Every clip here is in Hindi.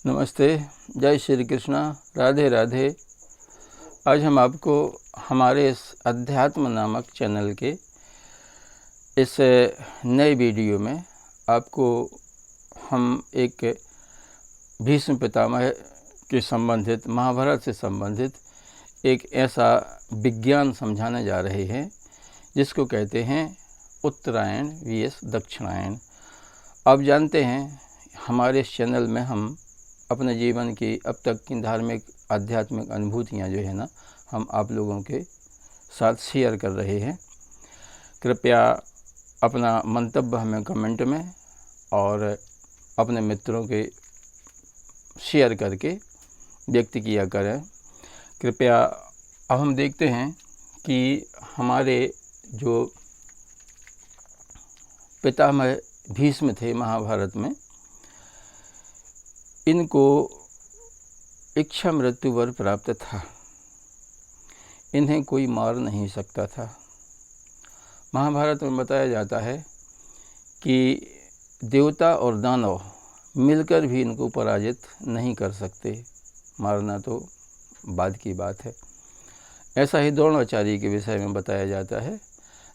नमस्ते, जय श्री कृष्णा, राधे राधे। आज हम आपको हमारे इस अध्यात्म नामक चैनल के इस नए वीडियो में आपको हम एक भीष्म पितामह के संबंधित, महाभारत से संबंधित एक ऐसा विज्ञान समझाने जा रहे हैं जिसको कहते हैं उत्तरायण vs दक्षिणायन। आप जानते हैं हमारे इस चैनल में हम अपने जीवन की अब तक की धार्मिक आध्यात्मिक अनुभूतियाँ जो है ना, हम आप लोगों के साथ शेयर कर रहे हैं। कृपया अपना मंतव्य हमें कमेंट में और अपने मित्रों के शेयर करके व्यक्त किया करें। कृपया अब हम देखते हैं कि हमारे जो पितामह भीष्म थे महाभारत में, इनको इच्छा मृत्यु वर प्राप्त था। इन्हें कोई मार नहीं सकता था। महाभारत में बताया जाता है कि देवता और दानव मिलकर भी इनको पराजित नहीं कर सकते। मारना तो बाद की बात है। ऐसा ही द्रोणाचार्य के विषय में बताया जाता है।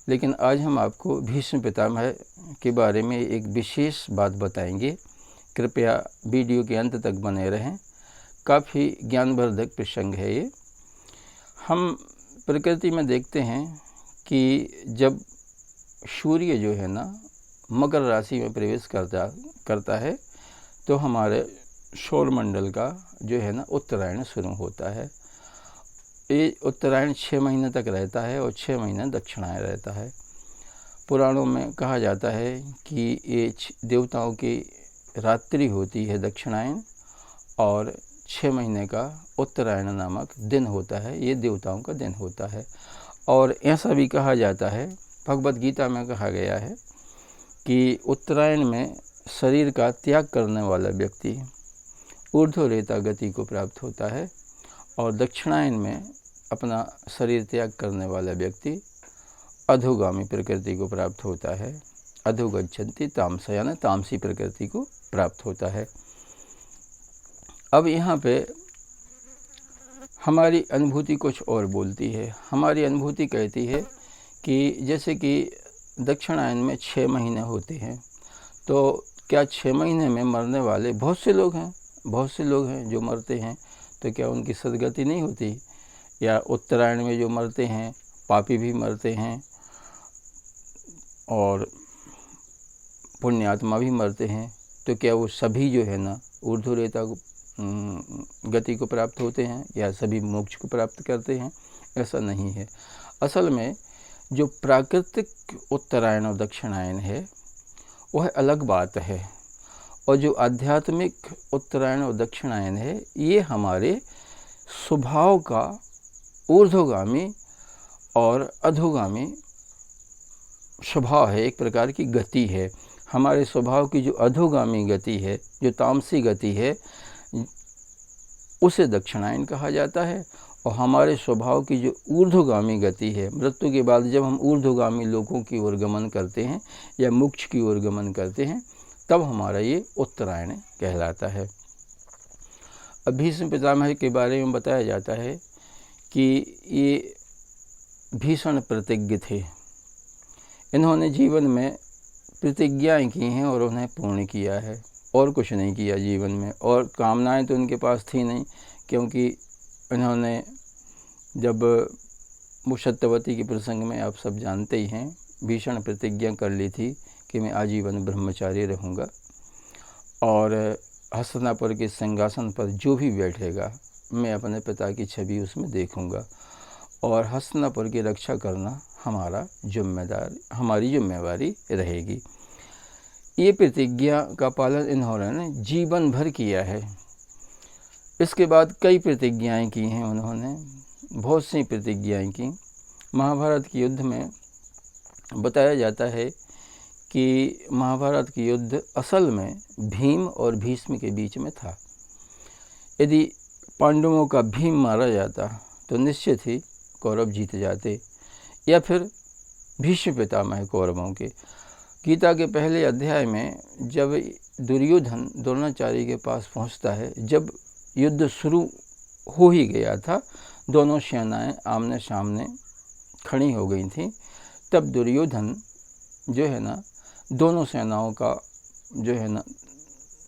लेकिन आज हम आपको भीष्म पितामह के बारे में एक विशेष बात बताएंगे। कृपया वीडियो के अंत तक बने रहें। काफ़ी ज्ञानवर्धक प्रसंग है ये। हम प्रकृति में देखते हैं कि जब सूर्य जो है ना मकर राशि में प्रवेश करता है तो हमारे सौरमंडल का जो है ना उत्तरायण शुरू होता है। ये उत्तरायण 6 महीने तक रहता है और 6 महीने दक्षिणायन रहता है। पुराणों में कहा जाता है कि ये देवताओं की रात्रि होती है दक्षिणायन और 6 महीने का उत्तरायण नामक दिन होता है, ये देवताओं का दिन होता है। और ऐसा भी कहा जाता है, भगवद गीता में कहा गया है कि उत्तरायण में शरीर का त्याग करने वाला व्यक्ति ऊर्ध्वरेता गति को प्राप्त होता है और दक्षिणायन में अपना शरीर त्याग करने वाला व्यक्ति अधोगामी प्रकृति को प्राप्त होता है। अधोगच्छन्ति तामसा, यानी तामसी प्रकृति को प्राप्त होता है। अब यहाँ पे हमारी अनुभूति कुछ और बोलती है। हमारी अनुभूति कहती है कि जैसे कि दक्षिणायन में 6 महीने होते हैं, तो क्या 6 महीने में मरने वाले बहुत से लोग हैं जो मरते हैं, तो क्या उनकी सदगति नहीं होती? या उत्तरायण में जो मरते हैं पापी भी मरते हैं और पुण्यात्मा भी मरते हैं, तो क्या वो सभी जो है ना ऊर्ध्वरेता गति को प्राप्त होते हैं या सभी मोक्ष को प्राप्त करते हैं? ऐसा नहीं है। असल में जो प्राकृतिक उत्तरायण और दक्षिणायन है वह अलग बात है, और जो आध्यात्मिक उत्तरायण और दक्षिणायन है ये हमारे स्वभाव का ऊर्ध्वगामी और अधोगामी स्वभाव है, एक प्रकार की गति है। हमारे स्वभाव की जो अधोगामी गति है, जो तामसी गति है, उसे दक्षिणायन कहा जाता है। और हमारे स्वभाव की जो ऊर्ध्वगामी गति है, मृत्यु के बाद जब हम ऊर्ध्वगामी लोकों की ओर गमन करते हैं या मोक्ष की ओर गमन करते हैं, तब हमारा ये उत्तरायण कहलाता है। अब भीष्म पितामह के बारे में बताया जाता है कि ये भीषण प्रतिज्ञ थे। इन्होंने जीवन में प्रतिज्ञाएं की हैं और उन्हें पूर्ण किया है, और कुछ नहीं किया जीवन में। और कामनाएं तो उनके पास थी नहीं, क्योंकि इन्होंने जब वो सत्यवती के प्रसंग में आप सब जानते ही हैं, भीषण प्रतिज्ञा कर ली थी कि मैं आजीवन ब्रह्मचारी रहूँगा और हस्तिनापुर के सिंहासन पर जो भी बैठेगा मैं अपने पिता की छवि उसमें देखूँगा और हस्तिनापुर की रक्षा करना हमारी जिम्मेवारी रहेगी। ये प्रतिज्ञा का पालन इन्होंने जीवन भर किया है। इसके बाद कई प्रतिज्ञाएं की हैं उन्होंने, बहुत सी प्रतिज्ञाएं की। महाभारत के युद्ध में बताया जाता है कि महाभारत की युद्ध असल में भीम और भीष्म के बीच में था। यदि पांडवों का भीम मारा जाता तो निश्चित ही कौरव जीत जाते, या फिर भीष्म पितामह कौरवों के। गीता के पहले अध्याय में जब दुर्योधन द्रोणाचार्य के पास पहुंचता है, जब युद्ध शुरू हो ही गया था, दोनों सेनाएं आमने सामने खड़ी हो गई थीं, तब दुर्योधन जो है ना दोनों सेनाओं का जो है ना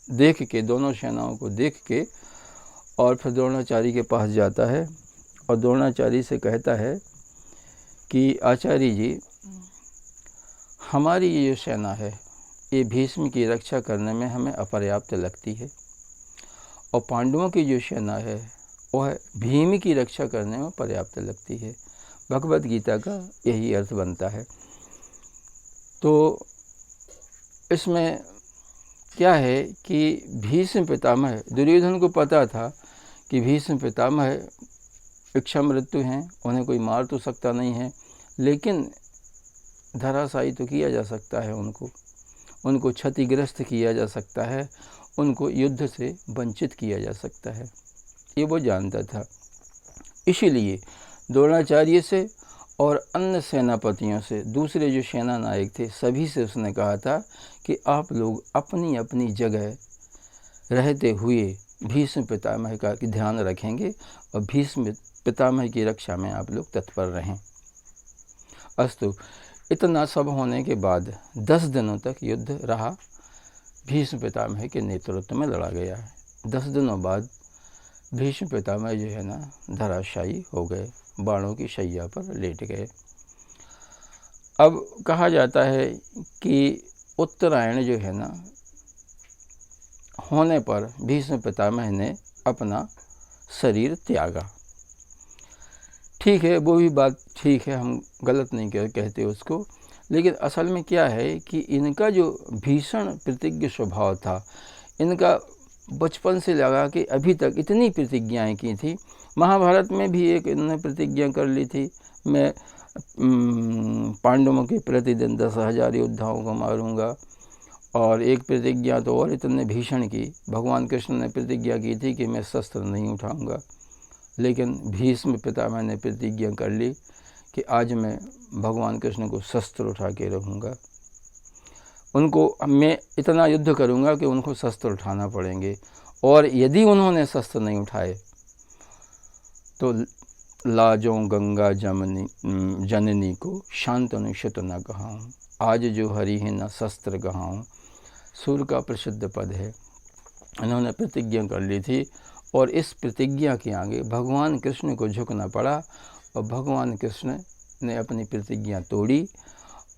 देख के, दोनों सेनाओं को देख के और फिर द्रोणाचार्य के पास जाता है और द्रोणाचार्य से कहता है कि आचार्य जी, हमारी ये जो सेना है ये भीष्म की रक्षा करने में हमें अपर्याप्त लगती है, और पांडवों की जो सेना है वह भीम की रक्षा करने में पर्याप्त लगती है। भगवत गीता का यही अर्थ बनता है। तो इसमें क्या है कि भीष्म पितामह, दुर्योधन को पता था कि भीष्म पितामह इच्छा मृत्यु हैं, उन्हें कोई मार तो सकता नहीं है, लेकिन धराशायी तो किया जा सकता है, उनको क्षतिग्रस्त किया जा सकता है, उनको युद्ध से वंचित किया जा सकता है, ये वो जानता था। इसीलिए द्रोणाचार्य से और अन्य सेनापतियों से, दूसरे जो सेना नायक थे, सभी से उसने कहा था कि आप लोग अपनी अपनी जगह रहते हुए भीष्म पितामह का ध्यान रखेंगे और भीष्म पितामह की रक्षा में आप लोग तत्पर रहें। अस्तु, इतना सब होने के बाद 10 दिनों तक युद्ध रहा, भीष्म पितामह के नेतृत्व में लड़ा गया है। 10 दिनों बाद भीष्म पितामह जो है ना धराशायी हो गए, बाणों की शैया पर लेट गए। अब कहा जाता है कि उत्तरायण जो है ना होने पर भीष्म पितामह ने अपना शरीर त्यागा। ठीक है, वो भी बात ठीक है, हम गलत नहीं कहते उसको, लेकिन असल में क्या है कि इनका जो भीषण प्रतिज्ञ स्वभाव था, इनका बचपन से लगा कि अभी तक इतनी प्रतिज्ञाएं की थी। महाभारत में भी एक इन्होंने प्रतिज्ञा कर ली थी, मैं पांडवों के प्रतिदिन 10,000 योद्धाओं को मारूंगा, और एक प्रतिज्ञा तो और इतने भीषण की, भगवान कृष्ण ने प्रतिज्ञा की थी कि मैं शस्त्र नहीं उठाऊंगा, लेकिन भीष्म पितामह ने प्रतिज्ञा कर ली कि आज मैं भगवान कृष्ण को शस्त्र उठा के रहूँगा, उनको मैं इतना युद्ध करूँगा कि उनको शस्त्र उठाना पड़ेंगे, और यदि उन्होंने शस्त्र नहीं उठाए तो लाजों गंगा जमनी जननी को शांतनु शत न कहाऊँ, आज जो हरि है न शस्त्र कहाऊँ, सूर्य का प्रसिद्ध पद है। इन्होंने प्रतिज्ञा कर ली थी, और इस प्रतिज्ञा के आगे भगवान कृष्ण को झुकना पड़ा, और भगवान कृष्ण ने अपनी प्रतिज्ञा तोड़ी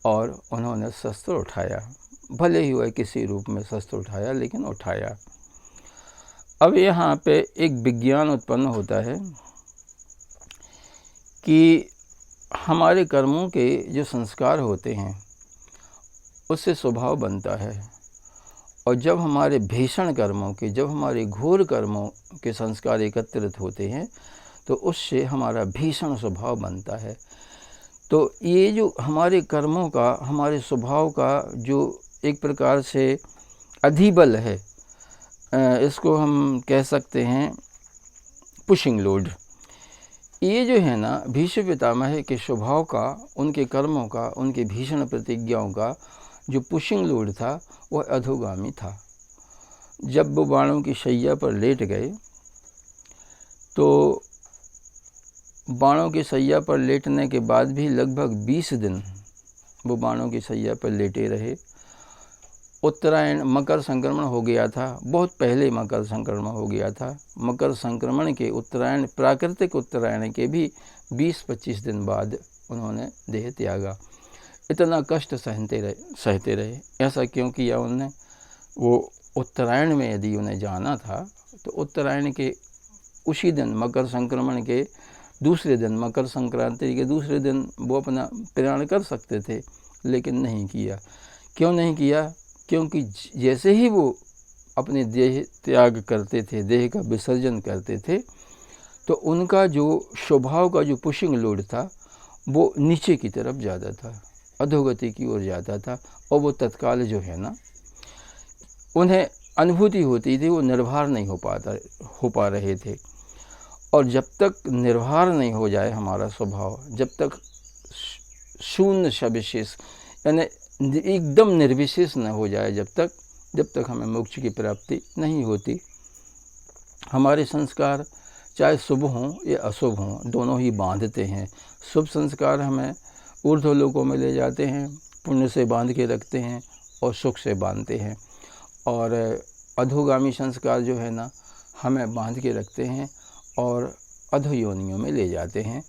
और उन्होंने शस्त्र उठाया। भले ही वह किसी रूप में शस्त्र उठाया, लेकिन उठाया। अब यहाँ पे एक विज्ञान उत्पन्न होता है कि हमारे कर्मों के जो संस्कार होते हैं उससे स्वभाव बनता है, और जब हमारे भीषण कर्मों के, जब हमारे घोर कर्मों के संस्कार एकत्रित होते हैं तो उससे हमारा भीषण स्वभाव बनता है। तो ये जो हमारे कर्मों का, हमारे स्वभाव का जो एक प्रकार से अधिबल है, इसको हम कह सकते हैं पुशिंग लोड। ये जो है ना भीष्म पितामह के स्वभाव का, उनके कर्मों का, उनके भीषण प्रतिज्ञाओं का जो पुशिंग लोड था वह अधोगामी था। जब वो बाणों की शैया पर लेट गए तो बाणों की शैया पर लेटने के बाद भी लगभग 20 दिन वो बाणों की शैया पर लेटे रहे। उत्तरायण, मकर संक्रमण हो गया था, बहुत पहले मकर संक्रमण हो गया था। मकर संक्रमण के उत्तरायण, प्राकृतिक उत्तरायण के भी 20-25 दिन बाद उन्होंने देह त्यागा। इतना कष्ट सहते रहे। ऐसा क्यों किया उन्होंने? वो उत्तरायण में यदि उन्हें जाना था तो उत्तरायण के उसी दिन, मकर संक्रमण के दूसरे दिन, मकर संक्रांति के दूसरे दिन वो अपना प्रयाण कर सकते थे, लेकिन नहीं किया। क्यों नहीं किया? क्योंकि जैसे ही वो अपने देह त्याग करते थे, देह का विसर्जन करते थे, तो उनका जो स्वभाव का जो पुशिंग लोड था वो नीचे की तरफ ज़्यादा था, अधोगति की ओर जाता था, और वो तत्काल जो है ना उन्हें अनुभूति होती थी, वो निर्भर नहीं हो पा रहे थे। और जब तक निर्भर नहीं हो जाए हमारा स्वभाव, जब तक शून्य सविशेष यानी एकदम निर्विशेष न हो जाए, जब तक जब तक हमें मोक्ष की प्राप्ति नहीं होती। हमारे संस्कार चाहे शुभ हों या अशुभ हों, दोनों ही बांधते हैं। शुभ संस्कार हमें ऊर्ध्व लोकों में ले जाते हैं, पुण्य से बांध के रखते हैं और सुख से बांधते हैं, और अधोगामी संस्कार जो है ना, हमें बांध के रखते हैं और अधोयोनियों में ले जाते हैं।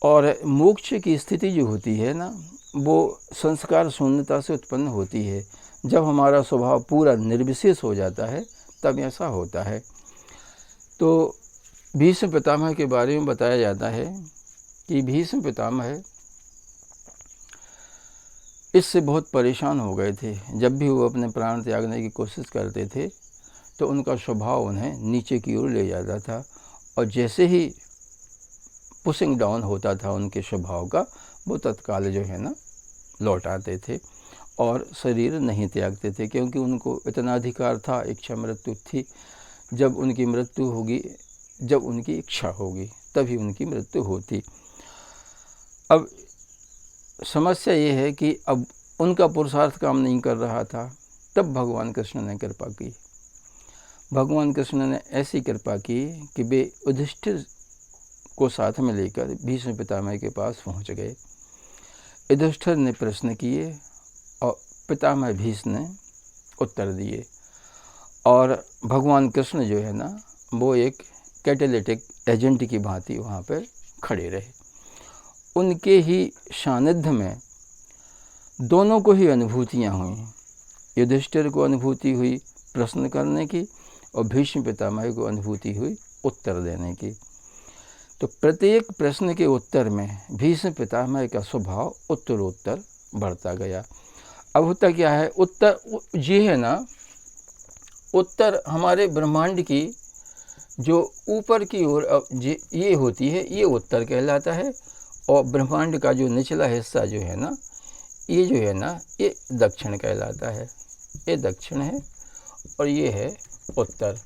और मोक्ष की स्थिति जो होती है ना, वो संस्कार शून्यता से उत्पन्न होती है। जब हमारा स्वभाव पूरा निर्विशेष हो जाता है तब ऐसा होता है। तो भीष्म पितामह के बारे में बताया जाता है कि भीष्म पितामह इससे बहुत परेशान हो गए थे। जब भी वो अपने प्राण त्यागने की कोशिश करते थे तो उनका स्वभाव उन्हें नीचे की ओर ले जाता था, और जैसे ही पुशिंग डाउन होता था उनके स्वभाव का, वो तत्काल जो है ना लौट आते थे और शरीर नहीं त्यागते थे, क्योंकि उनको इतना अधिकार था, इच्छा मृत्यु थी। जब उनकी मृत्यु होगी, जब उनकी इच्छा होगी, तभी उनकी मृत्यु होती। अब समस्या ये है कि अब उनका पुरुषार्थ काम नहीं कर रहा था। तब भगवान कृष्ण ने कृपा की। भगवान कृष्ण ने ऐसी कृपा की कि वे युधिष्ठिर को साथ में लेकर भीष्म पितामह के पास पहुंच गए। युधिष्ठिर ने प्रश्न किए और पितामह भीष्म ने उत्तर दिए, और भगवान कृष्ण जो है ना, वो एक कैटेलिटिक एजेंट की भांति वहाँ पर खड़े रहे। उनके ही सानिध्य में दोनों को ही अनुभूतियाँ हुई। युधिष्ठिर को अनुभूति हुई प्रश्न करने की, और भीष्म पितामह को अनुभूति हुई उत्तर देने की। तो प्रत्येक प्रश्न के उत्तर में भीष्म पितामह का स्वभाव उत्तरोत्तर बढ़ता गया। अब होता क्या है, उत्तर ये है ना, उत्तर हमारे ब्रह्मांड की जो ऊपर की ओर ये होती है, ये उत्तर कहलाता है, और ब्रह्मांड का जो निचला हिस्सा जो है ना, ये जो है ना, ये दक्षिण कहलाता है। ये दक्षिण है और ये है उत्तर।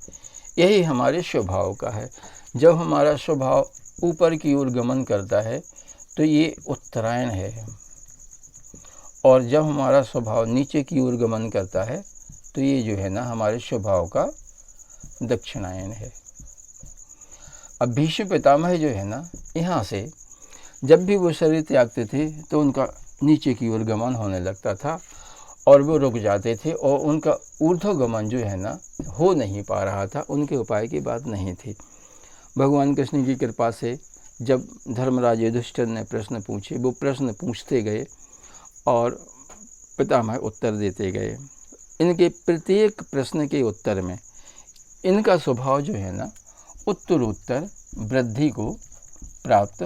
यही हमारे स्वभाव का है। जब हमारा स्वभाव ऊपर की ओर गमन करता है तो ये उत्तरायण है, और जब हमारा स्वभाव नीचे की ओर गमन करता है तो ये जो है ना, हमारे स्वभाव का दक्षिणायन है। अब भीष्म पितामह जो है ना, यहाँ से जब भी वो शरीर त्यागते थे तो उनका नीचे की ओर गमन होने लगता था, और वो रुक जाते थे, और उनका ऊर्ध्व गमन जो है ना, हो नहीं पा रहा था। उनके उपाय की बात नहीं थी। भगवान कृष्ण की कृपा से जब धर्मराज युधिष्ठिर ने प्रश्न पूछे, वो प्रश्न पूछते गए और पितामह उत्तर देते गए। इनके प्रत्येक प्रश्न के उत्तर में इनका स्वभाव जो है ना, उत्तरोत्तर वृद्धि को प्राप्त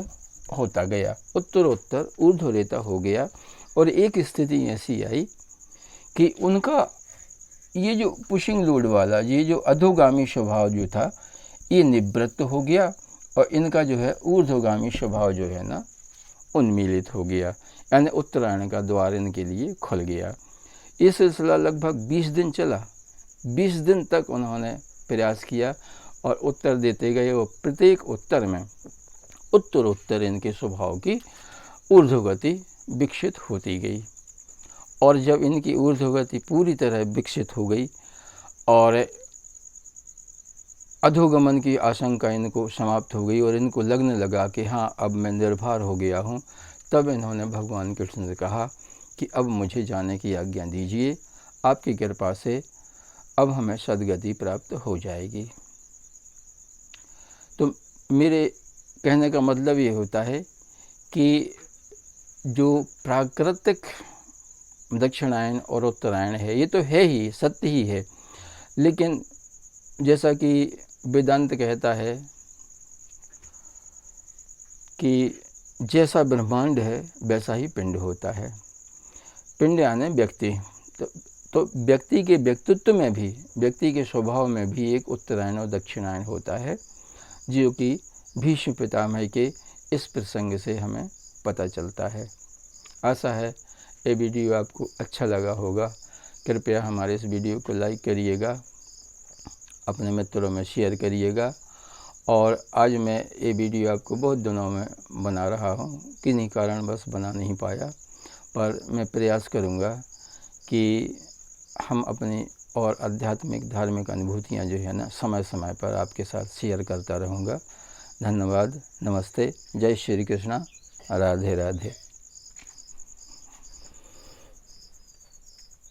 होता गया, उत्तरोत्तर ऊर्ध्वरेता हो गया। और एक स्थिति ऐसी आई कि उनका ये जो पुशिंग लोड वाला, ये जो अधोगामी स्वभाव जो था, ये निवृत्त हो गया, और इनका जो है ऊर्ध्वगामी स्वभाव जो है ना, उन्मीलित हो गया। यानी उत्तरायण का द्वार इनके लिए खुल गया। ये सिलसिला लगभग 20 दिन चला। 20 दिन तक उन्होंने प्रयास किया और उत्तर देते गए, और प्रत्येक उत्तर में उत्तरोत्तर इनके स्वभाव की ऊर्ध्वगति विकसित होती गई। और जब इनकी ऊर्ध्वगति पूरी तरह विकसित हो गई और अधोगमन की आशंका इनको समाप्त हो गई, और इनको लगने लगा कि हाँ, अब मैं निर्भर हो गया हूँ, तब इन्होंने भगवान कृष्ण से कहा कि अब मुझे जाने की आज्ञा दीजिए। आपकी कृपा से अब हमें सद्गति प्राप्त हो जाएगी। तो मेरे कहने का मतलब ये होता है कि जो प्राकृतिक दक्षिणायन और उत्तरायण है, ये तो है ही, सत्य ही है, लेकिन जैसा कि वेदांत कहता है कि जैसा ब्रह्मांड है वैसा ही पिंड होता है। पिंड यानी व्यक्ति। तो व्यक्ति के व्यक्तित्व में भी, व्यक्ति के स्वभाव में भी एक उत्तरायण और दक्षिणायन होता है, जो कि भीष्म पितामह के इस प्रसंग से हमें पता चलता है। आशा है ये वीडियो आपको अच्छा लगा होगा। कृपया हमारे इस वीडियो को लाइक करिएगा, अपने मित्रों में शेयर करिएगा। और आज मैं ये वीडियो आपको बहुत दिनों में बना रहा हूँ, किन्हीं कारण बस बना नहीं पाया, पर मैं प्रयास करूँगा कि हम अपनी और आध्यात्मिक धार्मिक अनुभूतियाँ जो है ना समय समय पर आपके साथ शेयर करता रहूँगा। धन्यवाद। नमस्ते। जय श्री कृष्णा। राधे राधे।